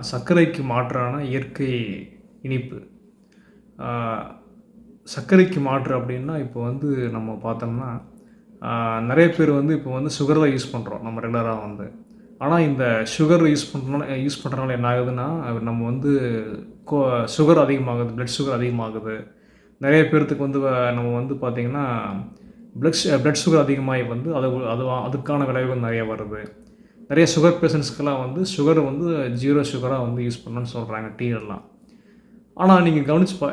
சர்க்கரைக்கு மாற்றான இயற்கை இனிப்பு. ஆ, சர்க்கரைக்கு மாற்று அப்படின்னா இப்போ வந்து நம்ம பார்த்தோம்னா நிறைய பேர் வந்து இப்போ வந்து சுகர் தான் யூஸ் பண்ணுறோம் நம்ம ரெகுலராக வந்து. ஆனால் இந்த சுகர் யூஸ் பண்ணுறனால என்ன ஆகுதுன்னா நம்ம வந்து கோ சுகர் அதிகமாகுது, பிளட் சுகர் அதிகமாகுது. நிறைய பேர்த்துக்கு வந்து நம்ம வந்து பார்த்திங்கன்னா பிளட் சுகர் அதிகமாகி வந்து அதுக்கான விளைவுகள் நிறைய வருது. நிறைய சுகர் பேஷண்ட்ஸ்க்கெல்லாம் வந்து சுகர் வந்து 0 சுகராக வந்து யூஸ் பண்ணணும்னு சொல்கிறாங்க டீலெல்லாம். ஆனால் நீங்கள்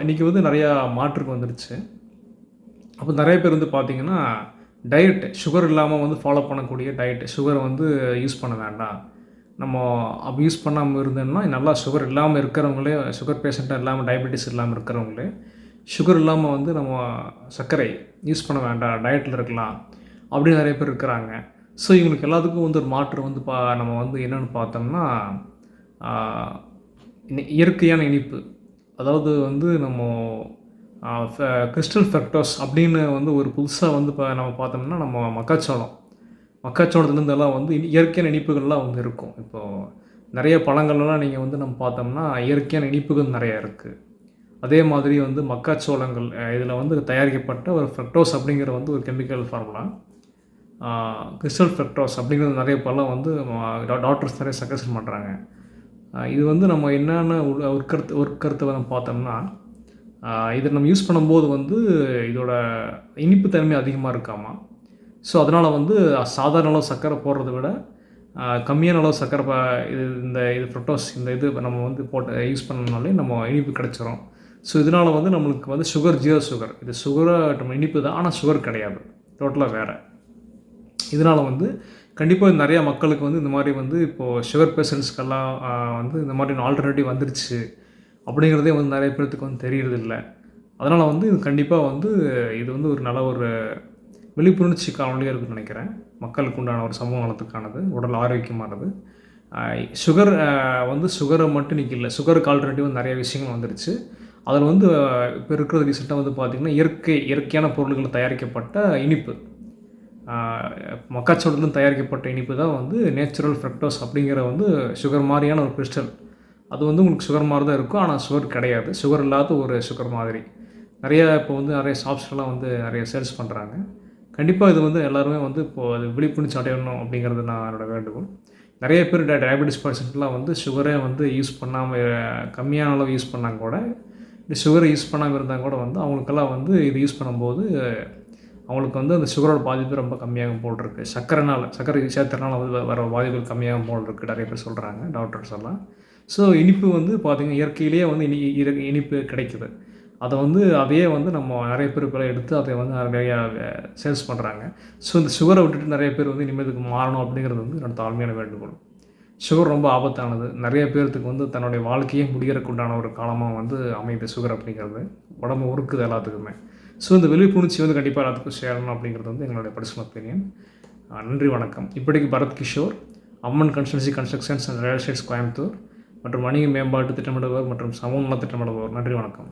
இன்றைக்கி வந்து நிறையா மாற்றுக்கு வந்துடுச்சு. அப்போ நிறைய பேர் வந்து பார்த்திங்கன்னா டயட் சுகர் இல்லாமல் வந்து ஃபாலோ பண்ணக்கூடிய டயட், சுகரை வந்து யூஸ் பண்ண வேண்டாம், நம்ம அப்படி யூஸ் பண்ணாமல் இருந்தோம்னா நல்லா சுகர் இல்லாமல் இருக்கிறவங்களே, சுகர் பேஷண்ட்டாக இல்லாமல் டயபெட்டிஸ் இல்லாமல் இருக்கிறவங்களே சுகர் இல்லாமல் வந்து நம்ம சர்க்கரை யூஸ் பண்ண வேண்டாம், டயட்டில் இருக்கலாம் அப்படின்னு நிறைய பேர் இருக்கிறாங்க. ஸோ இவங்களுக்கு எல்லாத்துக்கும் வந்து ஒரு மாற்று வந்து நம்ம வந்து என்னென்னு பார்த்தோம்னா இயற்கையான இனிப்பு. அதாவது வந்து நம்ம கிறிஸ்டல் ஃப்ரக்டோஸ் அப்படின்னு வந்து ஒரு புதுசாக வந்து இப்போ நம்ம பார்த்தோம்னா நம்ம மக்காச்சோளத்துலேருந்தெல்லாம் வந்து இயற்கையான இனிப்புகள்லாம் வந்து இருக்கும். இப்போது நிறைய பழங்கள்லாம் நீங்கள் வந்து நம்ம பார்த்தோம்னா இயற்கையான இனிப்புகள் நிறையா இருக்குது. அதே மாதிரி வந்து மக்காச்சோளங்கள் இதில் வந்து தயாரிக்கப்பட்ட ஒரு ஃப்ரக்டோஸ் அப்படிங்கிற வந்து ஒரு கெமிக்கல் ஃபார்முலா, கிறிஸ்டல் ஃப்ரக்டோஸ் அப்படிங்கிறது நிறைய பழம் வந்து டாக்டர்ஸ் நிறைய சஜஷன் பண்ணுறாங்க. இது வந்து நம்ம என்னென்ன உட்கருத்தை நம்ம பார்த்தோம்னா இதை நம்ம யூஸ் பண்ணும்போது வந்து இதோட இனிப்பு தன்மை அதிகமாக இருக்காமா. ஸோ அதனால் வந்து சாதாரண அளவு சர்க்கரை போடுறத விட கம்மியான அளவு சர்க்கரை இது ஃப்ரக்டோஸ் இது நம்ம வந்து யூஸ் பண்ணனாலே நம்ம இனிப்பு கிடச்சிரும். ஸோ இதனால் வந்து நம்மளுக்கு வந்து சுகர் 0 சுகர், இது சுகராக நம்ம இனிப்பு தான், ஆனால் சுகர் கிடையாது, டோட்டலாக வேறு. இதனால் வந்து கண்டிப்பாக நிறையா மக்களுக்கு வந்து இந்த மாதிரி வந்து இப்போது சுகர் பேஷண்ட்ஸ்க்கெல்லாம் வந்து இந்த மாதிரி ஆல்டர்னேட்டிவ் வந்துருச்சு அப்படிங்கிறதே வந்து நிறைய பேர்த்துக்கு வந்து தெரியறதில்ல. அதனால் வந்து இது கண்டிப்பாக வந்து இது வந்து ஒரு நல்ல ஒரு விழிப்புணர்ச்சி காணொலியாக இருக்குதுன்னு நினைக்கிறேன். மக்களுக்கு உண்டான ஒரு சமூக நலத்துக்கானது, உடல் ஆரோக்கியமானது. சுகர் வந்து சுகரை மட்டும் இன்றைக்கி இல்லை, சுகருக்கு ஆல்டர்னேட்டிவ் நிறைய விஷயங்கள் வந்துருச்சு. அதில் வந்து இப்போ இருக்கிறது ரீசெண்டாக வந்து பார்த்திங்கன்னா இயற்கையான பொருள்கள் தயாரிக்கப்பட்ட இனிப்பு, மக்காச்சோளத்துலேருந்து தயாரிக்கப்பட்ட இனிப்பு தான் வந்து நேச்சுரல் ஃப்ரக்டோஸ் அப்படிங்கிற வந்து சுகர் மாதிரியான ஒரு கிறிஸ்டல். அது வந்து உங்களுக்கு சுகர் மாதிரி தான் இருக்கும், ஆனால் சுகர் கிடையாது, சுகர் இல்லாத ஒரு சுகர் மாதிரி. நிறையா இப்போ வந்து நிறைய ஷாப்ஸ்லாம் வந்து நிறைய சேல்ஸ் பண்ணுறாங்க. கண்டிப்பாக இது வந்து எல்லாருமே வந்து இப்போது அது விழிப்புணர்ச்சி அடையணும் அப்படிங்கிறது நான் என்னோடய வேண்டுகோள். நிறைய பேர் டயபெட்டிஸ் பேஷண்ட்லாம் வந்து சுகரே வந்து யூஸ் பண்ணாமல் கம்மியான அளவு யூஸ் பண்ணாங்க கூட, இந்த சுகரை யூஸ் பண்ணாமல் இருந்தால் கூட வந்து அவங்களுக்கெல்லாம் வந்து இது யூஸ் பண்ணும்போது அவங்களுக்கு வந்து அந்த சுகரோட பாதிப்பு ரொம்ப கம்மியாகும் போல் இருக்குது. சர்க்கரை சேர்த்துறனால வந்து வர பாதிப்புகள் கம்மியாகும் போல் இருக்குது நிறைய பேர் சொல்கிறாங்க, டாக்டர்ஸ் எல்லாம். ஸோ இனிப்பு வந்து பார்த்திங்கன்னா இயற்கையிலேயே வந்து இனிப்பு கிடைக்குது. அதை வந்து அதையே வந்து நம்ம நிறைய பேர் இப்போ எடுத்து அதை வந்து நிறையா சேல்ஸ் பண்ணுறாங்க. ஸோ இந்த சுகரை விட்டுட்டு நிறைய பேர் வந்து இனிமேல் இதுக்கு மாறணும் அப்படிங்கிறது வந்து என்னோட தாழ்மையான வேண்டுகோள். சுகர் ரொம்ப ஆபத்தானது. நிறைய பேர்த்துக்கு வந்து தன்னுடைய வாழ்க்கையே முடிகிறதுக்கு உண்டான ஒரு காலமாக வந்து அமையுது சுகர் அப்படிங்கிறது. உடம்பு உருக்குது எல்லாத்துக்குமே. ஸோ இந்த விழிப்புணர்ச்சி வந்து கண்டிப்பாக எல்லாத்துக்கும் சேரணும் அப்படிங்கிறது வந்து எங்களுடைய பர்சனல் ஒப்பீனியன். நன்றி, வணக்கம். இப்படிக்கு Bharath Kishore, Amman constructions and real estates, Coimbatore மற்றும் வணிக மேம்பாட்டு திட்டமிடுபவர் மற்றும் சமூக நல திட்டமிடுபவர். நன்றி, வணக்கம்.